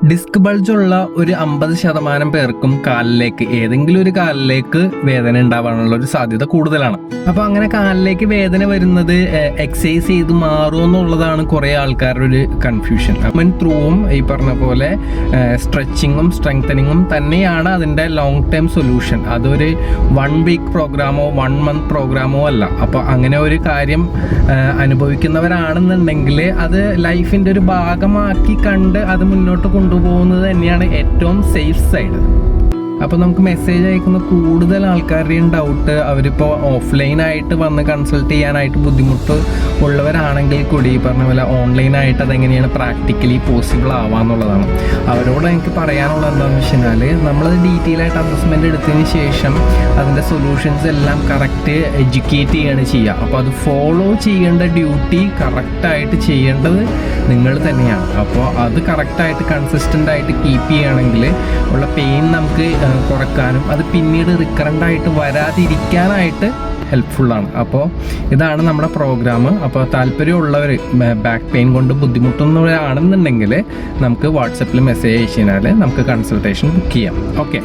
Disk ബൾജുള്ള ഒരു 50% പേർക്കും കാലിലേക്ക് ഏതെങ്കിലും ഒരു കാലിലേക്ക് വേദന ഉണ്ടാവാനുള്ള ഒരു സാധ്യത കൂടുതലാണ്. അപ്പോൾ അങ്ങനെ കാലിലേക്ക് വേദന വരുന്നത് എക്സസൈസ് ചെയ്ത് മാറും എന്നുള്ളതാണ് കുറേ ആൾക്കാരുടെ ഒരു കൺഫ്യൂഷൻ. ത്രൂവും ഈ പറഞ്ഞ പോലെ സ്ട്രെച്ചിങ്ങും സ്ട്രെങ്തനിങ്ങും തന്നെയാണ് അതിൻ്റെ ലോങ് ടേം സൊല്യൂഷൻ. അതൊരു 1 വീക്ക് പ്രോഗ്രാമോ 1 മന്ത് പ്രോഗ്രാമോ അല്ല. അപ്പോൾ അങ്ങനെ ഒരു കാര്യം അനുഭവിക്കുന്നവരാണെന്നുണ്ടെങ്കിൽ അത് ലൈഫിൻ്റെ ഒരു ഭാഗമാക്കി കണ്ട് അത് മുന്നോട്ട് കൊണ്ടുപോകുന്നത് തന്നെയാണ് ഏറ്റവും സേഫ് സൈഡ്. അപ്പോൾ നമുക്ക് മെസ്സേജ് അയക്കുന്ന കൂടുതൽ ആൾക്കാരുടെയും ഡൗട്ട് അവരിപ്പോൾ ഓഫ്ലൈനായിട്ട് വന്ന് കൺസൾട്ട് ചെയ്യാനായിട്ട് ബുദ്ധിമുട്ട് ഉള്ളവരാണെങ്കിൽ കൂടി പറഞ്ഞ പോലെ ഓൺലൈനായിട്ട് അതെങ്ങനെയാണ് പ്രാക്ടിക്കലി പോസിബിൾ ആവാന്നുള്ളതാണ്. അവരോട് എനിക്ക് പറയാനുള്ളത് എന്താണെന്ന് വെച്ച് കഴിഞ്ഞാൽ നമ്മളത് ഡീറ്റെയിൽ ആയിട്ട് അസസ്മെൻ്റ് എടുത്തതിന് ശേഷം അതിൻ്റെ സൊല്യൂഷൻസ് എല്ലാം കറക്റ്റ് എഡ്യൂക്കേറ്റ് ചെയ്യുകയാണ് ചെയ്യുക. അപ്പോൾ അത് ഫോളോ ചെയ്യേണ്ട ഡ്യൂട്ടി കറക്റ്റായിട്ട് ചെയ്യേണ്ടത് നിങ്ങൾ തന്നെയാണ്. അപ്പോൾ അത് കറക്റ്റായിട്ട് കൺസിസ്റ്റൻ്റ് ആയിട്ട് കീപ്പ് ചെയ്യുകയാണെങ്കിൽ ഉള്ള പെയിൻ നമുക്ക് കുറയ്ക്കാനും അത് പിന്നീട് റിക്കറൻ്റായിട്ട് വരാതിരിക്കാനായിട്ട് ഹെൽപ്ഫുള്ളാണ്. അപ്പോൾ ഇതാണ് നമ്മുടെ പ്രോഗ്രാം. അപ്പോൾ താല്പര്യമുള്ളവർ ബാക്ക് പെയിൻ കൊണ്ട് ബുദ്ധിമുട്ടുന്നവരാണെന്നുണ്ടെങ്കിൽ നമുക്ക് വാട്സപ്പിൽ മെസ്സേജ് അയച്ചു കഴിഞ്ഞാൽ നമുക്ക് കൺസൾട്ടേഷൻ ബുക്ക് ചെയ്യാം. ഓക്കെ.